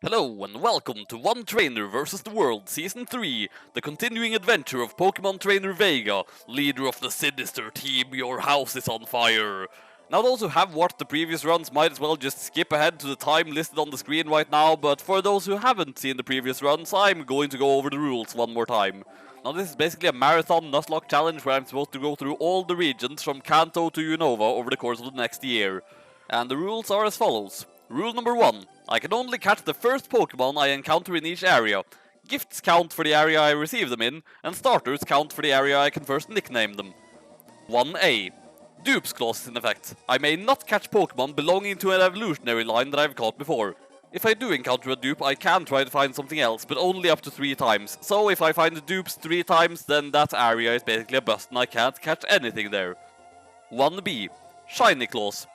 Hello and welcome to One Trainer vs. the World Season 3, the continuing adventure of Pokemon Trainer Vega, leader of the sinister team Your House is on Fire. Now those who have watched the previous runs might as well just skip ahead to the time listed on the screen right now, but for those who haven't seen the previous runs, I'm going to go over the rules one more time. Now this is basically a marathon Nuzlocke challenge where I'm supposed to go through all the regions from Kanto to Unova over the course of the next year. And the rules are as follows. Rule number 1. I can only catch the first Pokemon I encounter in each area. Gifts count for the area I receive them in, and starters count for the area I can first nickname them. 1A. Dupes Clause is in effect. I may not catch Pokemon belonging to an evolutionary line that I've caught before. If I do encounter a dupe, I can try to find something else, but only up to 3 times. So if I find the dupes 3 times, then that area is basically a bust and I can't catch anything there. 1B. Shiny Clause.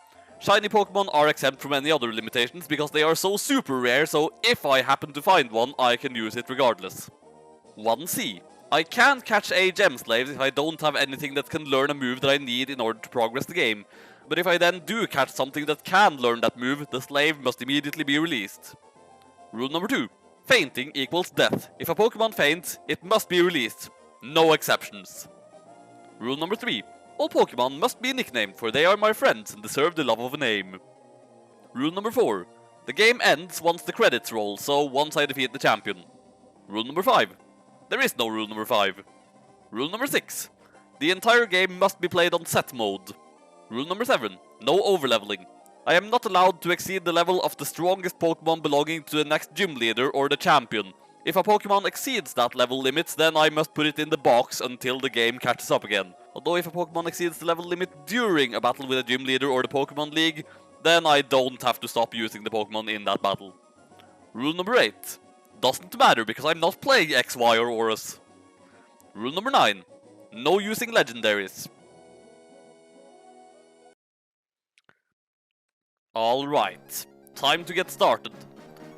Shiny Pokemon are exempt from any other limitations because they are so super rare, so if I happen to find one, I can use it regardless. 1C. I can catch a gem slave if I don't have anything that can learn a move that I need in order to progress the game. But if I then do catch something that can learn that move, the slave must immediately be released. Rule number 2. Fainting equals death. If a Pokemon faints, it must be released. No exceptions. Rule number 3. All Pokemon must be nicknamed, for they are my friends and deserve the love of a name. Rule number 4. The game ends once the credits roll, so once I defeat the champion. Rule number 5. There is no rule number 5. Rule number 6. The entire game must be played on set mode. Rule number 7. No overleveling. I am not allowed to exceed the level of the strongest Pokemon belonging to the next gym leader or the champion. If a Pokemon exceeds that level limit, then I must put it in the box until the game catches up again. Although if a Pokemon exceeds the level limit during a battle with a gym leader or the Pokemon League, then I don't have to stop using the Pokemon in that battle. Rule number 8. Doesn't matter because I'm not playing X, Y or Auras. Rule number 9. No using legendaries. Alright, time to get started.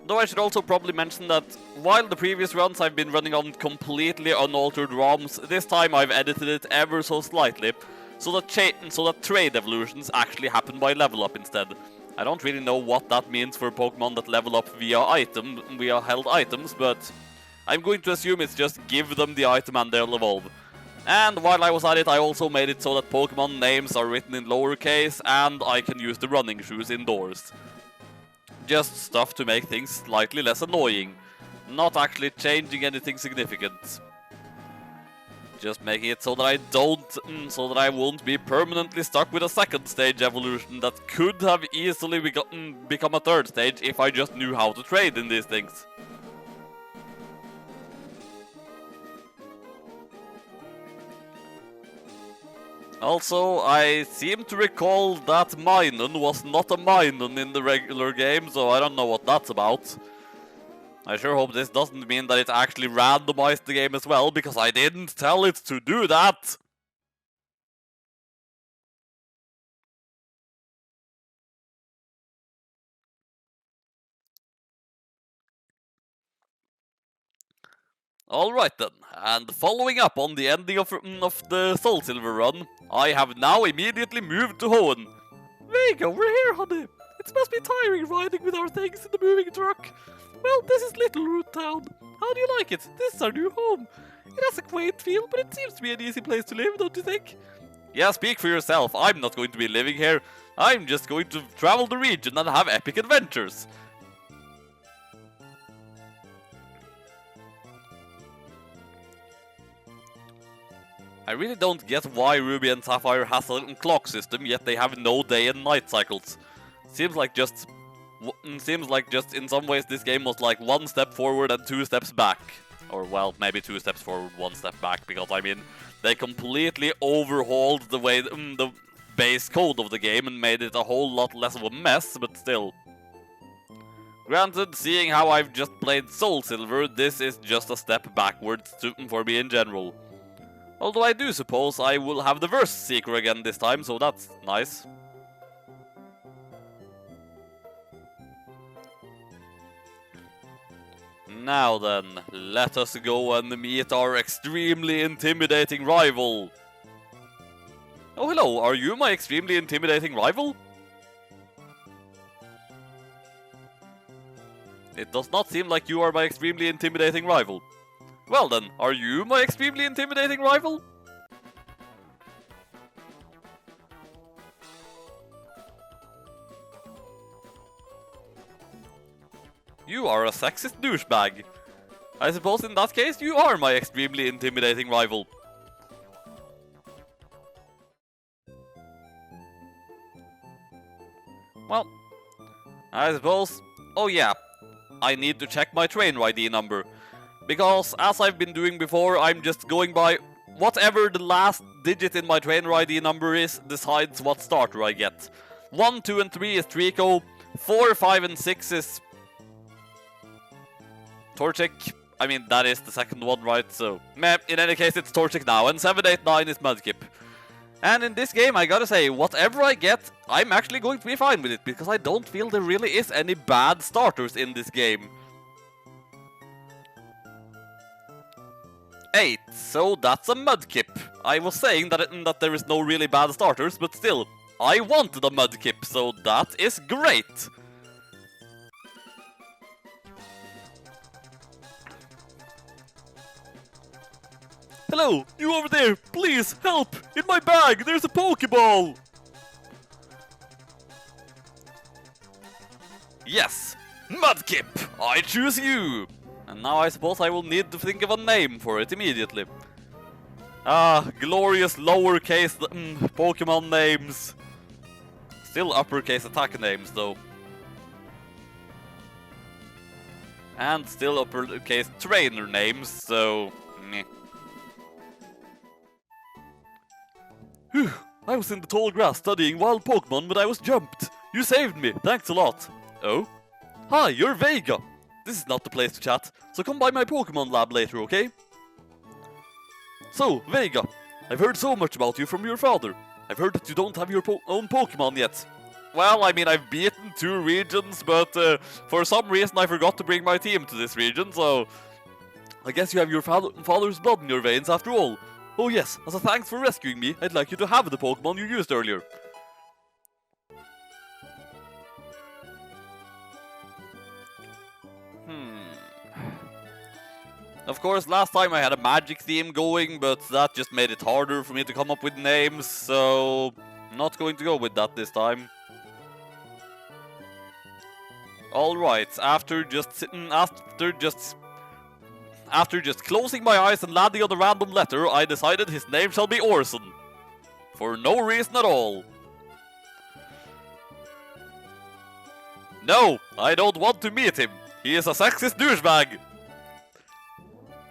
Though I should also probably mention that while the previous runs I've been running on completely unaltered ROMs, this time I've edited it ever so slightly, so that trade evolutions actually happen by level up instead. I don't really know what that means for Pokemon that level up via held items, but I'm going to assume it's just give them the item and they'll evolve. And while I was at it, I also made it so that Pokemon names are written in lowercase and I can use the running shoes indoors. Just stuff to make things slightly less annoying, not actually changing anything significant. Just making it so that I won't be permanently stuck with a second stage evolution that could have easily become a third stage if I just knew how to trade in these things. Also, I seem to recall that Minun was not a Minun in the regular game, so I don't know what that's about. I sure hope this doesn't mean that it actually randomized the game as well, because I didn't tell it to do that! Alright then, and following up on the ending of the Soul Silver run, I have now immediately moved to Hoenn. Vega, we're here, honey. It must be tiring riding with our things in the moving truck. Well, this is Little Root Town. How do you like it? This is our new home. It has a quaint feel, but it seems to be an easy place to live, don't you think? Yeah, speak for yourself. I'm not going to be living here. I'm just going to travel the region and have epic adventures. I really don't get why Ruby and Sapphire has a little clock system, yet they have no day and night cycles. Seems like just in some ways this game was like 1 step forward and 2 steps back. Or well, maybe 2 steps forward, 1 step back, because I mean, they completely overhauled the way the base code of the game and made it a whole lot less of a mess, but still. Granted, seeing how I've just played Soul Silver, this is just a step backwards for me in general. Although I do suppose I will have the Verse Seeker again this time, so that's nice. Now then, let us go and meet our extremely intimidating rival. Oh hello, are you my extremely intimidating rival? It does not seem like you are my extremely intimidating rival. Well then, are you my extremely intimidating rival? You are a sexist douchebag. I suppose in that case you are my extremely intimidating rival. Well, I suppose... Oh yeah, I need to check my trainer ID number. Because, as I've been doing before, I'm just going by whatever the last digit in my trainer ID number is, decides what starter I get. 1, 2, and 3 is Trico, 4, 5, and 6 is... Torchic. I mean, that is the second one, right? So, meh, in any case, it's Torchic now, and 7, 8, 9 is Mudkip. And in this game, I gotta say, whatever I get, I'm actually going to be fine with it, because I don't feel there really is any bad starters in this game. 8, so that's a Mudkip. I was saying that there is no really bad starters, but still, I wanted a Mudkip, so that is great. Hello, you over there, please help! In my bag, there's a Pokeball! Yes, Mudkip, I choose you! And now I suppose I will need to think of a name for it immediately. Ah, glorious lowercase Pokemon names. Still uppercase attack names though. And still uppercase trainer names, so... meh. Whew, I was in the tall grass studying wild Pokemon when I was jumped. You saved me, thanks a lot. Oh? Hi, you're Vega. This is not the place to chat, so come by my Pokemon lab later, okay? So, Vega, I've heard so much about you from your father. I've heard that you don't have your own Pokemon yet. Well, I mean, I've beaten 2 regions, but for some reason I forgot to bring my team to this region, so... I guess you have your father's blood in your veins after all. Oh yes, as a thanks for rescuing me, I'd like you to have the Pokemon you used earlier. Of course, last time I had a magic theme going, but that just made it harder for me to come up with names, so... not going to go with that this time. Alright, after just closing my eyes and landing on a random letter, I decided his name shall be Orson. For no reason at all. No, I don't want to meet him. He is a sexist douchebag.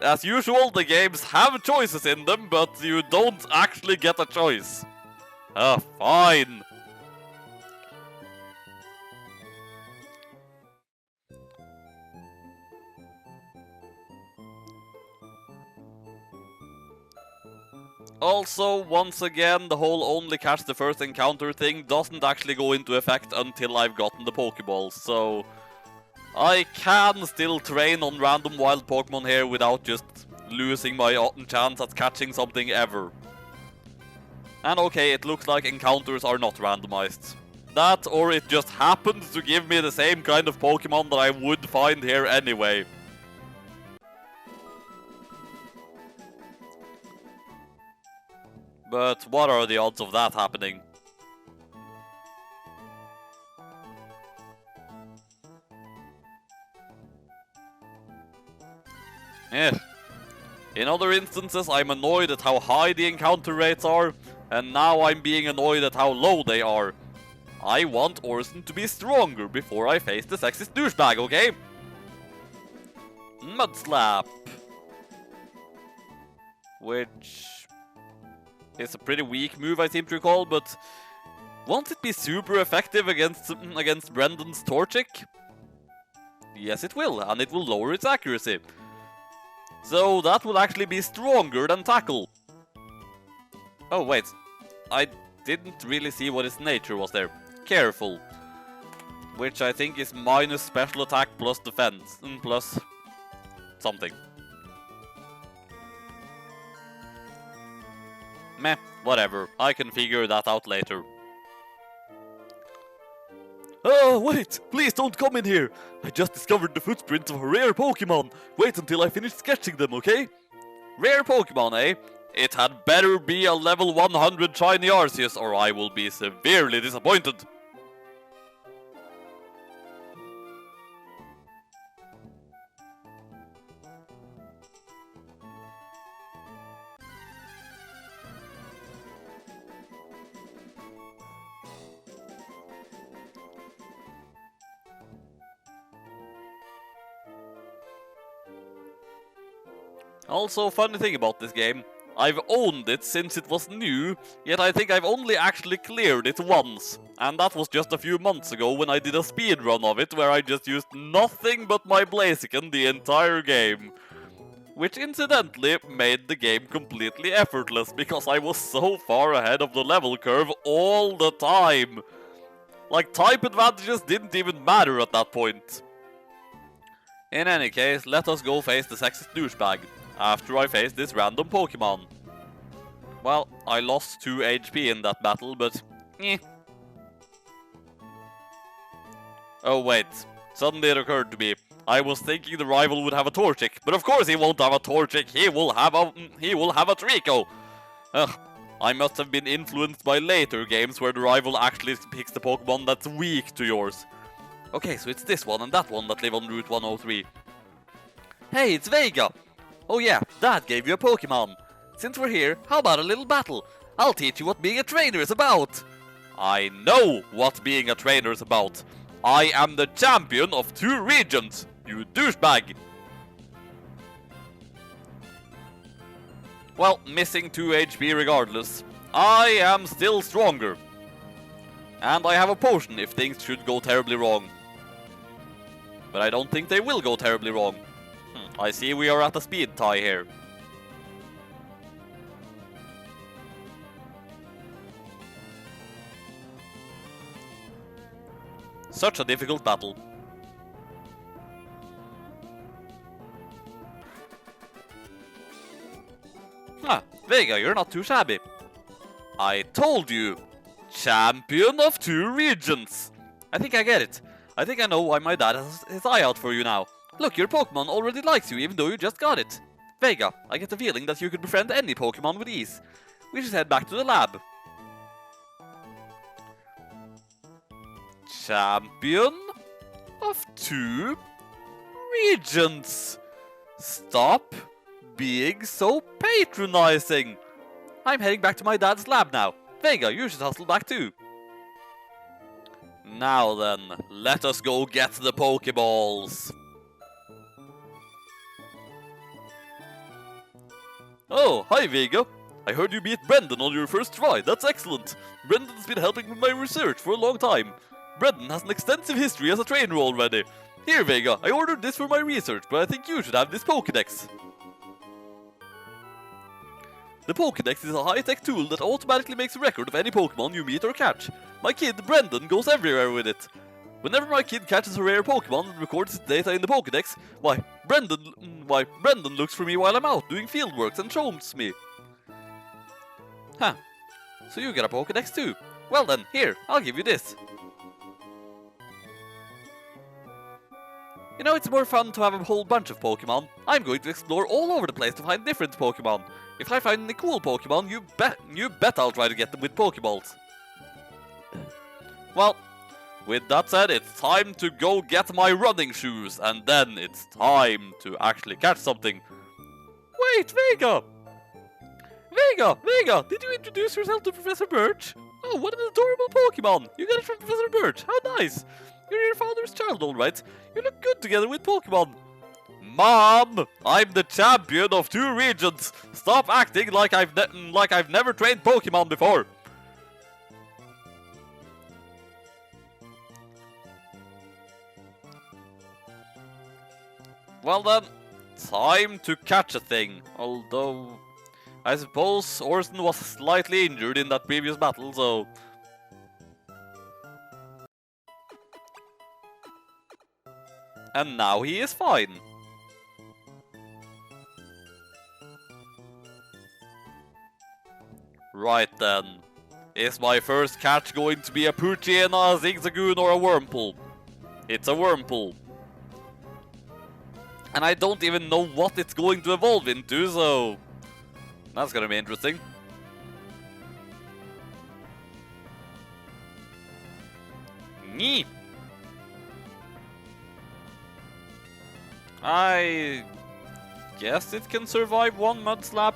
As usual, the games have choices in them, but you don't actually get a choice. Fine. Also, once again, the whole only catch the first encounter thing doesn't actually go into effect until I've gotten the Pokeballs, so... I can still train on random wild Pokemon here without just losing my chance at catching something ever. And okay, it looks like encounters are not randomized. That, or it just happens to give me the same kind of Pokemon that I would find here anyway. But what are the odds of that happening? In other instances, I'm annoyed at how high the encounter rates are, and now I'm being annoyed at how low they are. I want Orson to be stronger before I face the sexist douchebag, okay? Mudslap. Which... is a pretty weak move, I seem to recall, but... won't it be super effective against Brendan's Torchic? Yes, it will, and it will lower its accuracy. So that will actually be stronger than Tackle. Oh, wait. I didn't really see what its nature was there. Careful. Which I think is minus special attack plus defense. Plus... something. Meh, whatever. I can figure that out later. Oh, wait! Please don't come in here! I just discovered the footprints of a rare Pokémon! Wait until I finish sketching them, okay? Rare Pokémon, eh? It had better be a level 100 shiny Arceus, or I will be severely disappointed! Also, funny thing about this game, I've owned it since it was new, yet I think I've only actually cleared it once. And that was just a few months ago when I did a speedrun of it where I just used nothing but my Blaziken the entire game. Which incidentally made the game completely effortless because I was so far ahead of the level curve all the time. Like, type advantages didn't even matter at that point. In any case, let us go face the sexist douchebag. After I face this random Pokemon. Well, I lost 2 HP in that battle, but eh. Oh wait, suddenly it occurred to me. I was thinking the rival would have a Torchic, but of course he won't have a Torchic, he will have a Trico! Ugh, I must have been influenced by later games where the rival actually picks the Pokemon that's weak to yours. Okay, so it's this one and that one that live on Route 103. Hey, it's Vega! Oh yeah, Dad gave you a Pokemon. Since we're here, how about a little battle? I'll teach you what being a trainer is about. I know what being a trainer is about. I am the champion of 2 regions, you douchebag. Well, missing 2 HP regardless. I am still stronger. And I have a potion if things should go terribly wrong. But I don't think they will go terribly wrong. I see we are at a speed tie here. Such a difficult battle. Ah, Vega, you're not too shabby. I told you! Champion of 2 regions! I think I get it. I think I know why my dad has his eye out for you now. Look, your Pokemon already likes you even though you just got it. Vega, I get the feeling that you could befriend any Pokemon with ease. We should head back to the lab. Champion of 2 regions. Stop being so patronizing. I'm heading back to my dad's lab now. Vega, you should hustle back too. Now then, let us go get the Pokeballs. Oh, hi Vega. I heard you beat Brendan on your first try, that's excellent. Brendan's been helping with my research for a long time. Brendan has an extensive history as a trainer already. Here Vega, I ordered this for my research, but I think you should have this Pokédex. The Pokédex is a high-tech tool that automatically makes a record of any Pokémon you meet or catch. My kid, Brendan, goes everywhere with it. Whenever my kid catches a rare Pokemon and records its data in the Pokédex, Brendan looks for me while I'm out doing fieldworks and shows me. Huh. So you get a Pokédex too? Well then, here, I'll give you this. You know, it's more fun to have a whole bunch of Pokemon. I'm going to explore all over the place to find different Pokemon. If I find any cool Pokemon, you bet I'll try to get them with Pokeballs. Well, with that said, it's time to go get my running shoes, and then it's time to actually catch something. Wait, Vega! Vega, did you introduce yourself to Professor Birch? Oh, what an adorable Pokemon! You got it from Professor Birch, how nice! You're your father's child, alright? You look good together with Pokemon. Mom, I'm the champion of 2 regions. Stop acting like I've never trained Pokemon before. Well then, time to catch a thing. Although, I suppose Orson was slightly injured in that previous battle, so... And now he is fine. Right then. Is my first catch going to be a Poochyena, a Zigzagoon, or a Wurmple? It's a Wurmple. And I don't even know what it's going to evolve into, so that's gonna be interesting. Nyeh. I guess it can survive one Mud Slap.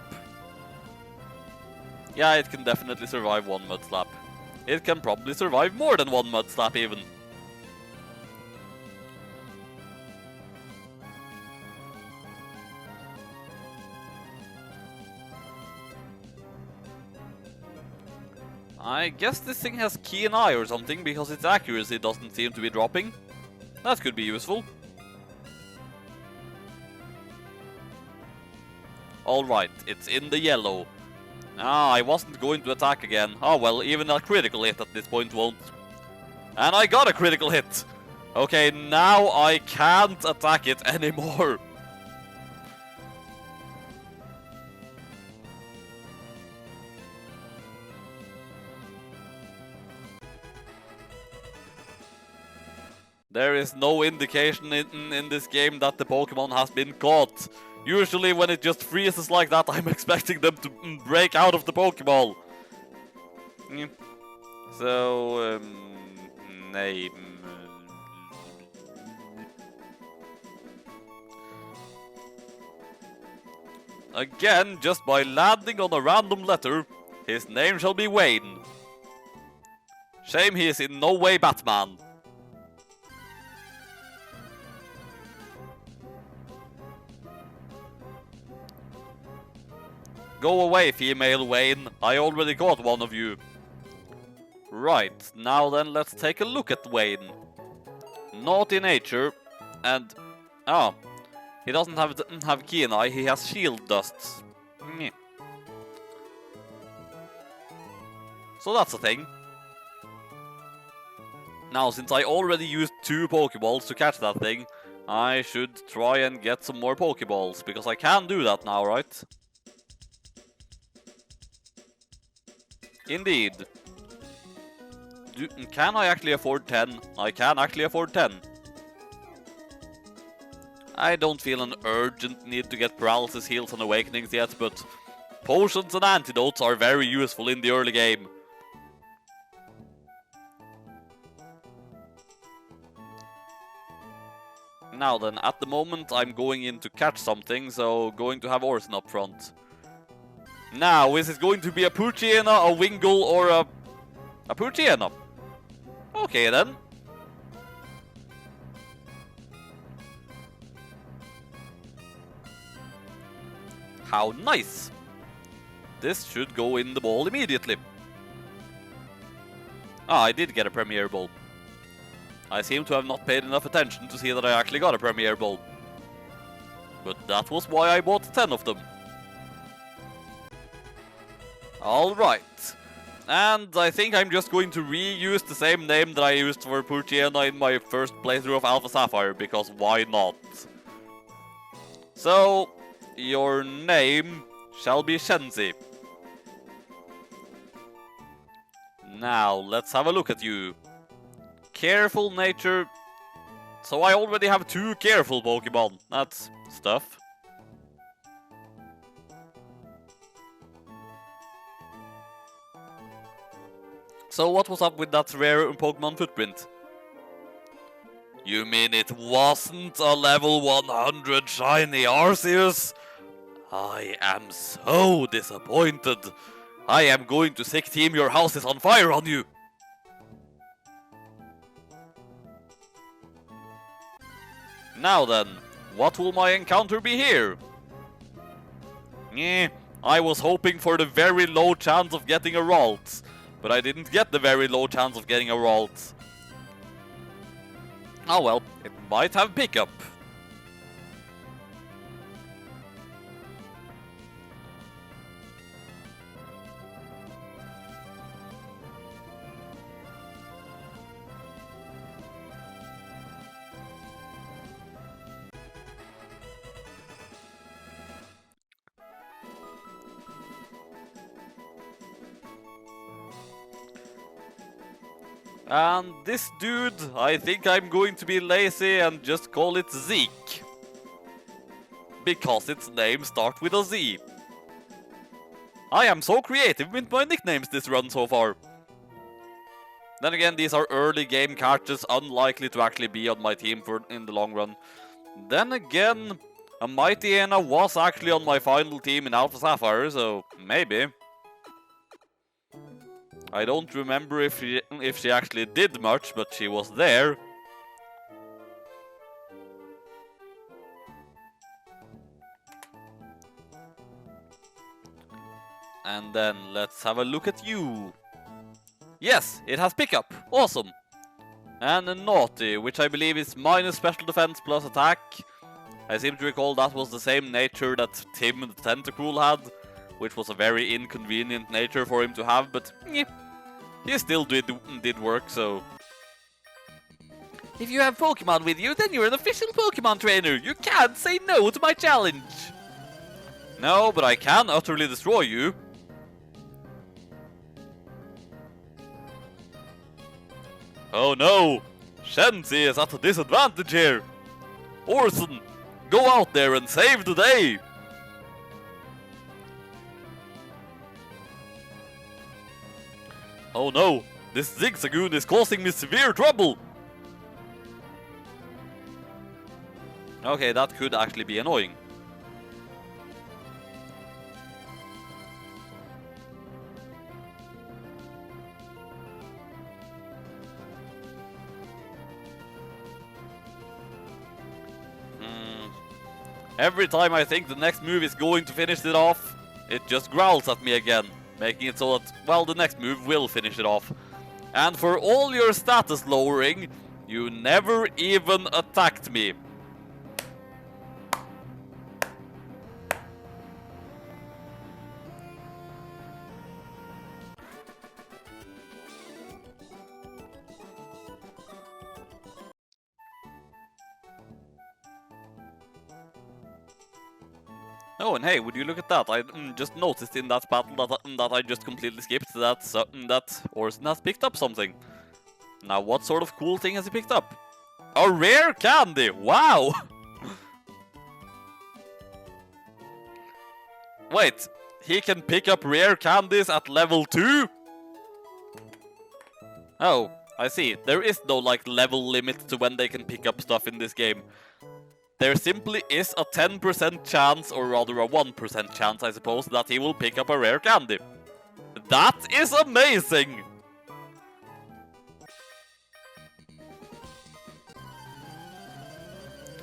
Yeah, it can definitely survive one Mud Slap. It can probably survive more than one Mud Slap even. I guess this thing has keen eye or something because its accuracy doesn't seem to be dropping. That could be useful. Alright, it's in the yellow. Ah, I wasn't going to attack again. Oh well, even a critical hit at this point won't. And I got a critical hit! Okay, now I can't attack it anymore. There is no indication in this game that the Pokemon has been caught. Usually when it just freezes like that, I'm expecting them to break out of the Pokeball. So, name. Again, just by landing on a random letter, his name shall be Hoenn. Shame he is in no way Batman. Go away, female Hoenn. I already caught one of you. Right, now then let's take a look at Hoenn. Naughty nature, and... oh, he doesn't have keen eye, he has shield dusts. So that's a thing. Now, since I already used 2 Pokeballs to catch that thing, I should try and get some more Pokeballs, because I can do that now, right? Indeed. Can I actually afford 10? I can actually afford 10. I don't feel an urgent need to get paralysis heals and awakenings yet, but potions and antidotes are very useful in the early game. Now then, at the moment I'm going in to catch something, so going to have Orson up front. Now, is it going to be a Poochyena, a Wingull, or a Poochyena? Okay then. How nice! This should go in the ball immediately. Ah, I did get a Premier Ball. I seem to have not paid enough attention to see that I actually got a Premier Ball. But that was why I bought 10 of them. Alright. And I think I'm just going to reuse the same name that I used for Poochyena in my first playthrough of Alpha Sapphire, because why not? So, your name shall be Shenzi. Now, let's have a look at you. Careful nature. So I already have 2 careful Pokemon. That's stuff. So what was up with that rare Pokemon footprint? You mean it wasn't a level 100 shiny Arceus? I am so disappointed. I am going to sick team your house is on fire on you. Now then, what will my encounter be here? I was hoping for the very low chance of getting a Ralts, but I didn't get the very low chance of getting a Ralts. Oh well, it might have pickup. And this dude, I think I'm going to be lazy and just call it Zeke. Because its name starts with a Z. I am so creative with my nicknames this run so far. Then again, these are early game characters, unlikely to actually be on my team in the long run. Then again, a Mighty Anna was actually on my final team in Alpha Sapphire, so maybe. I don't remember if she actually did much, but she was there. And then let's have a look at you. Yes, it has pickup. Awesome. And a Naughty, which I believe is minus special defense plus attack. I seem to recall that was the same nature that Tim the Tentacruel had, which was a very inconvenient nature for him to have, but yeah, he still did work, so... If you have Pokemon with you, then you're an official Pokemon trainer. You can't say no to my challenge. No, but I can utterly destroy you. Oh no! Shenzi is at a disadvantage here! Orson, go out there and save the day! Oh no! This Zigzagoon is causing me severe trouble! Okay, that could actually be annoying. Every time I think the next move is going to finish it off, it just growls at me again, making it so that, well, the next move will finish it off. And for all your status lowering, you never even attacked me. Oh, and hey, would you look at that? I just noticed in that battle that I just completely skipped that Orson has picked up something. Now, what sort of cool thing has he picked up? A rare candy! Wow! Wait, he can pick up rare candies at level 2? Oh, I see. There is no, like, level limit to when they can pick up stuff in this game. There simply is a 10% chance, or rather a 1% chance, I suppose, that he will pick up a rare candy. That is amazing!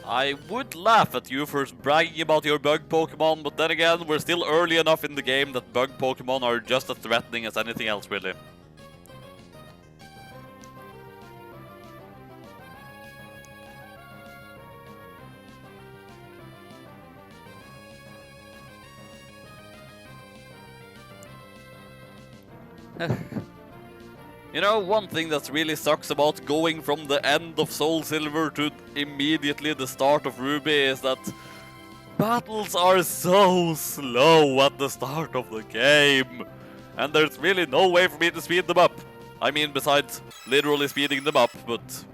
I would laugh at you for bragging about your bug Pokemon, but then again, we're still early enough in the game that bug Pokemon are just as threatening as anything else, really. You know, one thing that really sucks about going from the end of Soul Silver to immediately the start of Ruby is that battles are so slow at the start of the game. And there's really no way for me to speed them up. I mean, besides literally speeding them up, but...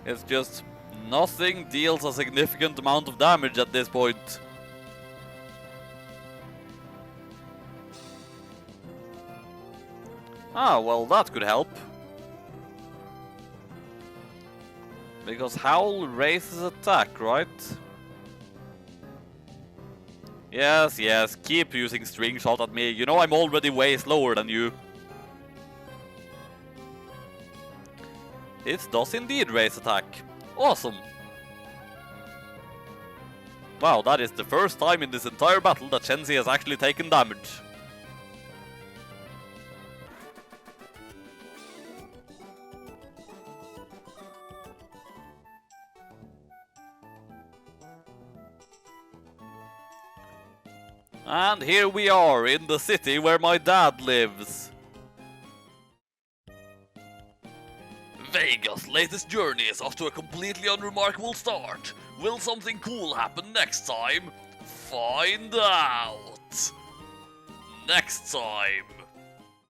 it's just... nothing deals a significant amount of damage at this point. Ah, well, that could help. Because Howl raises attack, right? Yes, yes, keep using String Shot at me. You know I'm already way slower than you. It does indeed raise attack. Awesome. Wow, that is the first time in this entire battle that Shenzi has actually taken damage. And here we are, in the city where my dad lives. Vega's latest journey is off to a completely unremarkable start. Will something cool happen next time? Find out! next time.